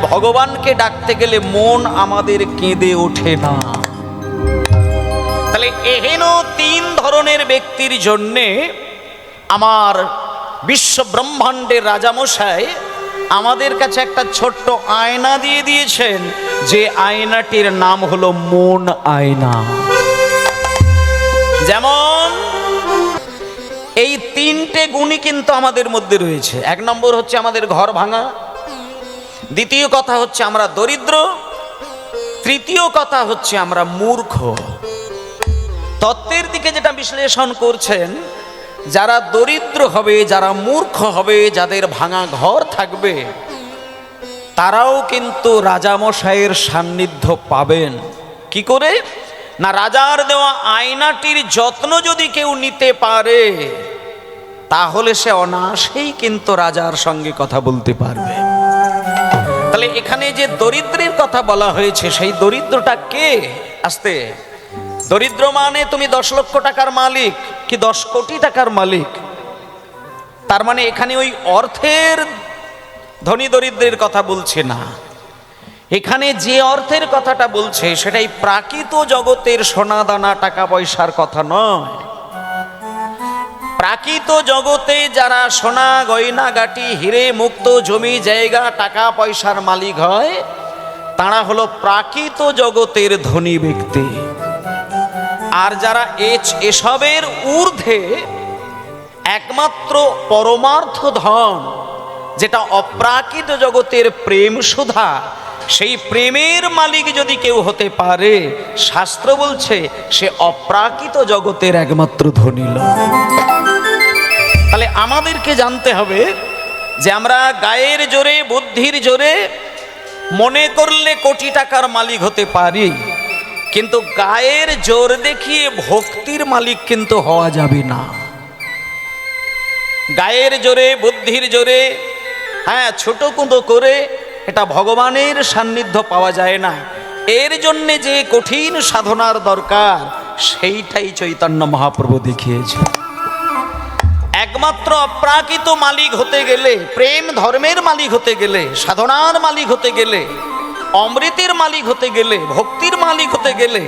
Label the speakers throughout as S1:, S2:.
S1: ভগবানকে ডাকতে গেলে মন আমাদের কেঁদে ওঠে না। তাহলে এহেন তিন ধরনের ব্যক্তির জন্যে আমার বিশ্ব ব্রহ্মাণ্ডের রাজামশাই আমাদের কাছে একটা ছোট্ট আয়না দিয়ে দিয়েছেন, যে আয়নাটির নাম হলো মন আয়না। যেমন এই তিনটে গুণই কিন্তু আমাদের মধ্যে রয়েছে। এক নম্বর হচ্ছে আমাদের ঘর ভাঙা, দ্বিতীয় কথা হচ্ছে আমরা দরিদ্র, তৃতীয় কথা হচ্ছে আমরা মূর্খ। তত্ত্বের দিকে যেটা বিশ্লেষণ করছেন, যারা দরিদ্র হবে, যারা মূর্খ হবে, যাদের ভাঙা ঘর থাকবে, তারাও কিন্তু রাজামশাইয়ের সান্নিধ্য পাবেন। কি করে না, রাজার দেওয়া আয়নাটির যত্ন যদি কেউ নিতে পারে, তাহলে সে অনায়াসেই কিন্তু রাজার সঙ্গে কথা বলতে পারবে। তাহলে এখানে যে দরিদ্রের কথা বলা হয়েছে, সেই দরিদ্রটা কে? আসতে, দরিদ্র মানে তুমি 10 লক্ষ টাকার মালিক কি 10 কোটি টাকার মালিক, তার মানে এখানে ওই অর্থের ধনী দরিদ্রের কথা বলছে না। এখানে যে অর্থের কথাটা বলছে সেটাই প্রাকৃত জগতের সোনা দানা টাকা পয়সার কথা নয়। প্রাকৃত জগতে যারা সোনা গয়না গাটি হিরে মুক্ত জমি জায়গা টাকা পয়সার মালিক হয়, তারা হলো প্রাকৃত জগতের ধনী ব্যক্তি। আর যারা এসবের ঊর্ধ্বে একমাত্র পরমার্থ ধন, যেটা অপ্রাকৃত জগতের প্রেম সুধা, সেই প্রেমের মালিক যদি কেউ হতে পারে, শাস্ত্র বলছে সে অপ্রাকৃত জগতের একমাত্র ধনী লোক। তাহলে আমাদেরকে জানতে হবে যে আমরা গায়ের জোরে বুদ্ধির জোরে মনে করলে কোটি টাকার মালিক হতে পারি, কিন্তু গায়ের জোর দেখিয়ে ভক্তির মালিক কিন্তু হওয়া যাবে না। গায়ের জোরে বুদ্ধির জোরে ছোট কুঁদো করে এটা ভগবানের সান্নিধ্য পাওয়া যায় না। এর জন্য যে কঠিন সাধনার দরকার, সেইটাই চৈতন্য মহাপ্রভু দেখিয়েছে। একমাত্র অপ্রাকৃত মালিক হতে গেলে, প্রেম ধর্মের মালিক হতে গেলে, সাধনার মালিক হতে গেলে, অমৃতের মালিক হতে গেলে, ভক্তির মালিক হতে গেলে,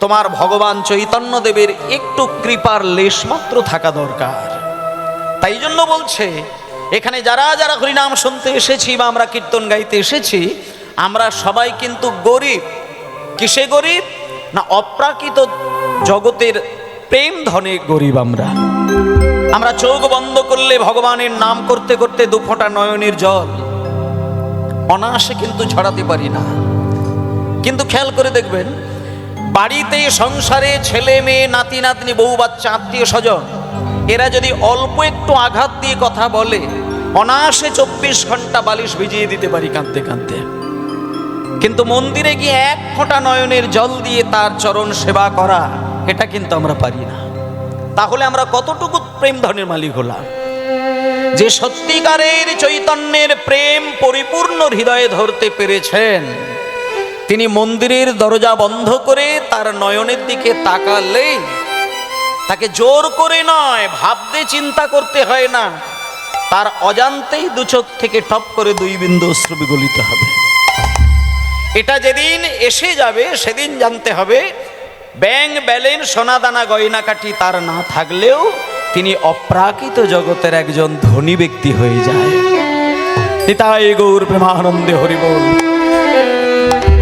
S1: তোমার ভগবান চৈতন্য দেবের একটু কৃপার লেশ মাত্র থাকা দরকার। তাই জন্য বলছে এখানে যারা যারা হরিনাম শুনতে এসেছি বা আমরা কীর্তন গাইতে এসেছি, আমরা সবাই কিন্তু গরিব। কিসে গরিব না, অপ্রাকৃত জগতের প্রেম ধনে গরিব। আমরা চোখ বন্ধ করলে ভগবানের নাম করতে করতে 2 ফোঁটা নয়নের জল অনায়াসে কিন্তু ঝরাতে পারি না। কিন্তু খেয়াল করে দেখবেন, বাড়িতে সংসারে ছেলে মেয়ে নাতি নাতনি বউ বাচ্চা আত্মীয় স্বজন, এরা যদি অল্প একটু আঘাত দিয়ে কথা বলে, অনায়াসে 24 ঘন্টা বালিশ ভিজিয়ে দিতে পারি কাঁদতে কাঁদতে। কিন্তু মন্দিরে গিয়ে 1 ফোঁটা নয়নের জল দিয়ে তার চরণ সেবা করা, এটা কিন্তু আমরা পারি না। তাহলে আমরা কতটুকু প্রেম ধনের মালিক হলাম? যে সত্যিকারের চৈতন্যের প্রেম পরিপূর্ণ হৃদয়ে ধরতে পেরেছেন, তিনি মন্দিরের দরজা বন্ধ করে তার নয়নের দিকে তাকালেই তাকে জোর করে নয়, ভাবতে চিন্তা করতে হয় না, তার অজান্তেই 2 চোখ থেকে টপ করে 2 বিন্দু অশ্রু বিগলিত হবে। এটা যেদিন এসে যাবে সেদিন জানতে হবে ব্যাংক ব্যালেন্স সোনা দানা গয়না কাটি তার না থাকলেও তিনি অপ্রাকৃত জগতের একজন ধনী ব্যক্তি হয়ে যায়। নিতাই গৌর প্রেমানন্দে হরি বল।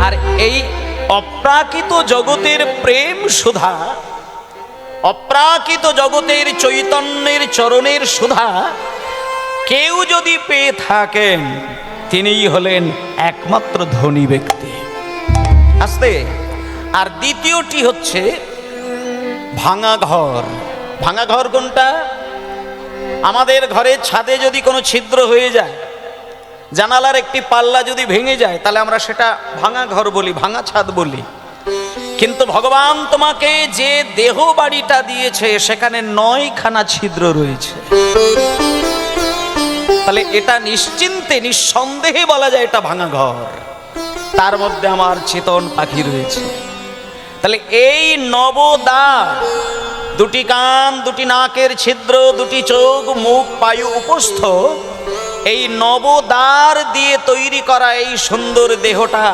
S1: আর এই অপ্রাকৃত জগতের প্রেম সুধা, অপ্রাকৃত জগতের চৈতন্যের চরণের সুধা কেউ যদি পেয়ে থাকেন, তিনিই হলেন একমাত্র ধনী ব্যক্তি। আস্তে। আর দ্বিতীয়টি হচ্ছে ভাঙা ঘর। ভাঙা ঘর কোনটা? আমাদের ঘরের ছাদে যদি কোনো ছিদ্র হয়ে যায়, জানালার একটি পাল্লা যদি ভেঙে যায়, তাহলে আমরা সেটা ভাঙা ঘর বলি, ভাঙা ছাদ বলি। কিন্তু ভগবান তোমাকে যে দেহ বাড়িটা দিয়েছে, সেখানে 9খানা ছিদ্র রয়েছে। তাহলে এটা নিশ্চিন্তে নিঃসন্দেহে বলা যায় এটা ভাঙা ঘর। তার মধ্যে আমার চেতন পাখি রয়েছে। তাহলে এই নবদ্বার, 2টি কান, 2টি নাকের ছিদ্র, 2টি চোখ, মুখ, পায়ু, উপস্থ, এই নবদ্বার দিয়ে তৈরি করা এই সুন্দর দেহটা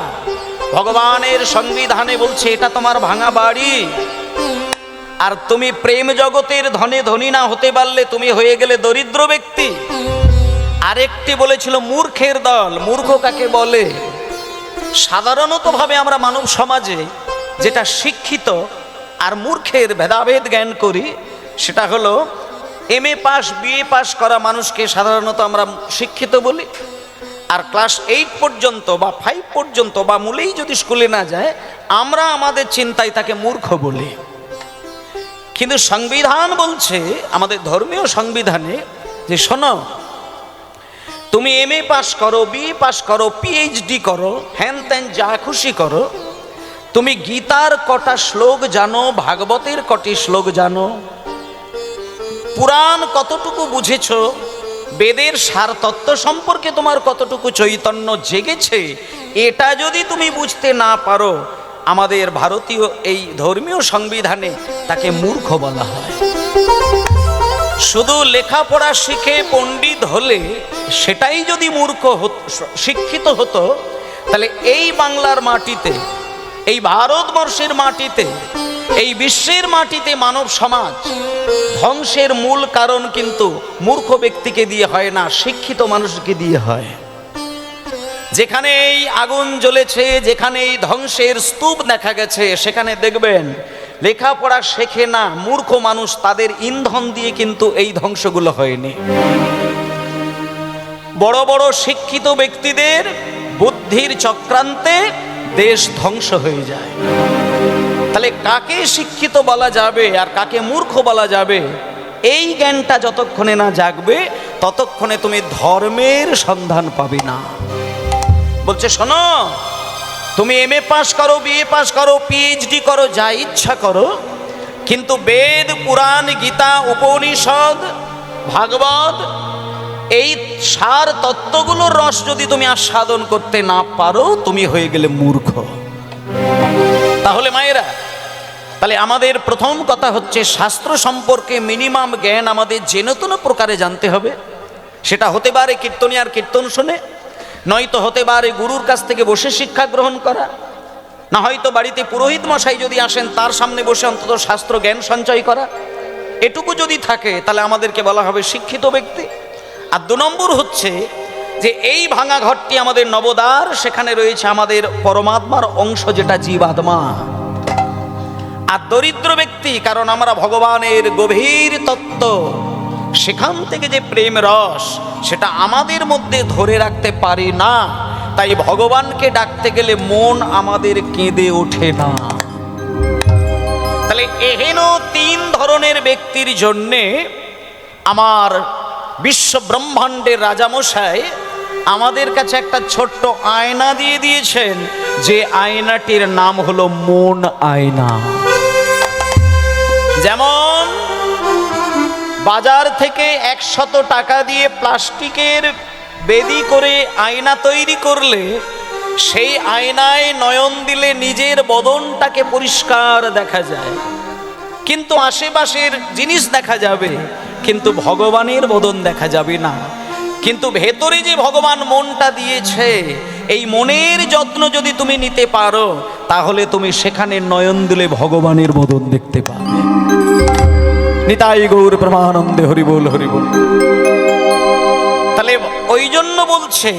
S1: ভগবানের সংবিধানে বলছে এটা তোমার ভাঙা বাড়ি। আর তুমি প্রেম জগতের ধনে ধনী না হতে পারলে তুমি হয়ে গেলে দরিদ্র ব্যক্তি। আরেকটি বলেছিল মূর্খের দল। মূর্খ কাকে বলে? সাধারণতভাবে আমরা মানব সমাজে যেটা শিক্ষিত আর মূর্খের ভেদাভেদ জ্ঞান করি, সেটা হলো এমএ পাস বিএ পাস করা মানুষকে সাধারণত আমরা শিক্ষিত বলি, আর ক্লাস 8 পর্যন্ত বা 5 পর্যন্ত বা মূলেই যদি স্কুলে না যায় আমরা আমাদের চিন্তায় তাকে মূর্খ বলি। কিন্তু সংবিধান বলছে, আমাদের ধর্মীয় সংবিধানে, যে শোনো, তুমি এমএ পাস করো, বিএ পাস করো, পিএইচডি করো, হ্যান ত্যান যা খুশি করো, তুমি গীতার কটা শ্লোক জানো, ভাগবতের কটি শ্লোক জানো, পুরাণ কতটুকু বুঝেছ, বেদের সার তত্ত্ব সম্পর্কে তোমার কতটুকু চৈতন্য জেগেছে, এটা যদি তুমি বুঝতে না পারো, আমাদের ভারতীয় এই ধর্মীয় সংবিধানে তাকে মূর্খ বলা হয়। শুধু লেখাপড়া শিখে পণ্ডিত হলে সেটাই যদি মূর্খ শিক্ষিত হতো, তাহলে এই বাংলার মাটিতে, এই ভারতবর্ষের মাটিতে, এই বিশ্বের মাটিতে মানব সমাজ ধ্বংসের মূল কারণ কিন্তু মূর্খ ব্যক্তিকে দিয়ে হয় না, শিক্ষিত মানুষকে দিয়ে হয়। যেখানে এই আগুন জ্বলেছে, যেখানে এই ধ্বংসের স্তূপ দেখা গেছে, সেখানে দেখবেন লেখাপড়া শেখে না মূর্খ মানুষ, তাদের ইন্ধন দিয়ে কিন্তু এই ধ্বংসগুলো হয়নি। বড় বড় শিক্ষিত ব্যক্তিদের বুদ্ধির চক্রান্তে দেশ ধ্বংস হয়ে যায়। তাহলে কাকে শিক্ষিত বলা যাবে আর কাকে মূর্খ বলা যাবে, এই জ্ঞানটা যতক্ষণে না জাগবে ততক্ষণে তুমি ধর্মের সন্ধান পাবে না। বলছে শোনো, তুমি এমএ পাস করো, বিএ পাস করো, পিএইচডি করো, যা ইচ্ছা করো, কিন্তু বেদ, পুরাণ, গীতা, উপনিষদ, ভাগবত, এই সার তত্ত্বগুলোর রস যদি তুমি আস্বাদন করতে না পারো, তুমি হয়ে গেলে মূর্খ। তাহলে মায়েরা, তাহলে আমাদের প্রথম কথা হচ্ছে শাস্ত্র সম্পর্কে মিনিমাম জ্ঞান আমাদের যেন প্রকারে জানতে হবে। সেটা হতে পারে কীর্তনিয়ার কীর্তন শুনে, নয়তো হতে পারে গুরুর কাছ থেকে বসে শিক্ষা গ্রহণ করা, না হয়তো বাড়িতে পুরোহিত মশাই যদি আসেন তার সামনে বসে অন্তত শাস্ত্র জ্ঞান সঞ্চয় করা। এটুকু যদি থাকে তাহলে আমাদেরকে বলা হবে শিক্ষিত ব্যক্তি। আর 2 নম্বর হচ্ছে যে এই ভাঙা ঘরটি আমাদের নবদ্বার, সেখানে রয়েছে আমাদের পরমাত্মার অংশ, যেটা জীবাত্মা। আর দরিদ্র ব্যক্তি, কারণ আমরা ভগবানের গভীর তত্ত্ব, সেখান থেকে যে প্রেম রস, সেটা আমাদের মধ্যে ধরে রাখতে পারি না, তাই ভগবানকে ডাকতে গেলে মন আমাদের কেঁদে ওঠে না। তাহলে এহেন 3 ধরনের ব্যক্তির জন্যে আমার বিশ্ব ব্রহ্মাণ্ডের রাজামশাই আমাদের কাছে একটা ছোট্ট আয়না দিয়ে দিয়েছেন, যে আয়নাটির নাম হলো মন আয়না। যেমন বাজার থেকে 100 টাকা দিয়ে প্লাস্টিকের বেদি করে আয়না তৈরি করলে সেই আয়নায় নয়ন দিলে নিজের বদনটাকে পরিষ্কার দেখা যায়, কিন্তু আশেপাশের জিনিস দেখা যাবে, কিন্তু ভগবানের বদন দেখা যাবে না। কিন্তু ভেতরে যে ভগবান মনটা দিয়েছে, এই মনের যত্ন যদি তুমি নিতে পারো, তাহলে তুমি সেখানে নয়ন দিলে ভগবানের বদন দেখতে পাবে। নিতাই গৌর প্রেমানন্দে হরি বল হরি বল। তাহলে ওই জন্য বলছে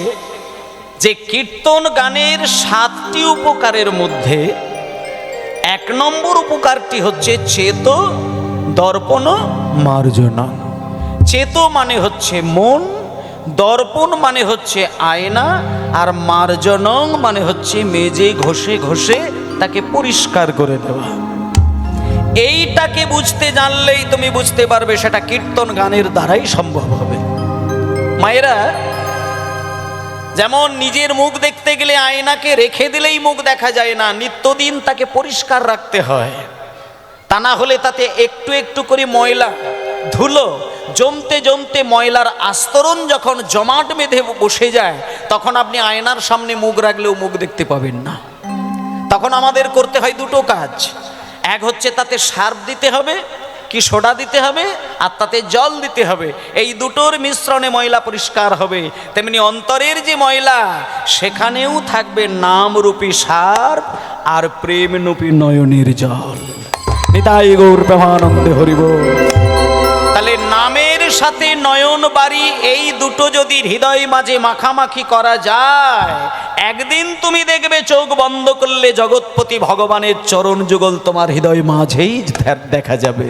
S1: যে কীর্তন গানের 7টি উপকারের মধ্যে 1 নম্বর উপকারটি হচ্ছে চেত দর্পণ মার্জনা। চেত মানে হচ্ছে মন, দর্পণ মানে হচ্ছে আয়না, আর মার্জনং মানে হচ্ছে মেজে ঘষে ঘষে তাকে পরিষ্কার করে দেওয়া। এইটাকে বুঝতে জানলেই তুমি বুঝতে পারবে সেটা কীর্তন গানের দ্বারাই সম্ভব হবে। মায়েরা, যেমন নিজের মুখ দেখতে গেলে আয়নাকে রেখে দিলেই মুখ দেখা যায় না, নিত্যদিন তাকে পরিষ্কার রাখতে হয়, তা না হলে তাতে একটু একটু করে ময়লা ধুলো জমতে জমতে ময়লার আস্তরণ যখন জমাট বেঁধে বসে যায়, তখন আপনি আয়নার সামনে মুখ রাখলেও মুখ দেখতে পাবেন না। তখন আমাদের করতে হয় 2টো কাজ। এক হচ্ছে তাতে সার্ফ দিতে হবে, কি সোডা দিতে হবে আর তাতে জল দিতে হবে, এই দুটোর মিশ্রণে ময়লা পরিষ্কার হবে। তেমনি অন্তরের যে ময়লা সেখানেও থাকবে নামরূপী সার আর প্রেমরূপী নয়নের জল। নিতাই গৌর প্রেমানন্দে হরিব। তাহলে নামের সাথে নয়ন বাড়ি এই দুটো যদি হৃদয় মাঝে মাখামাখি করা যায়, একদিন তুমি দেখবে চোখ বন্ধ করলে জগৎপতি ভগবানের চরণ যুগল তোমার হৃদয় মাঝেই দেখা যাবে।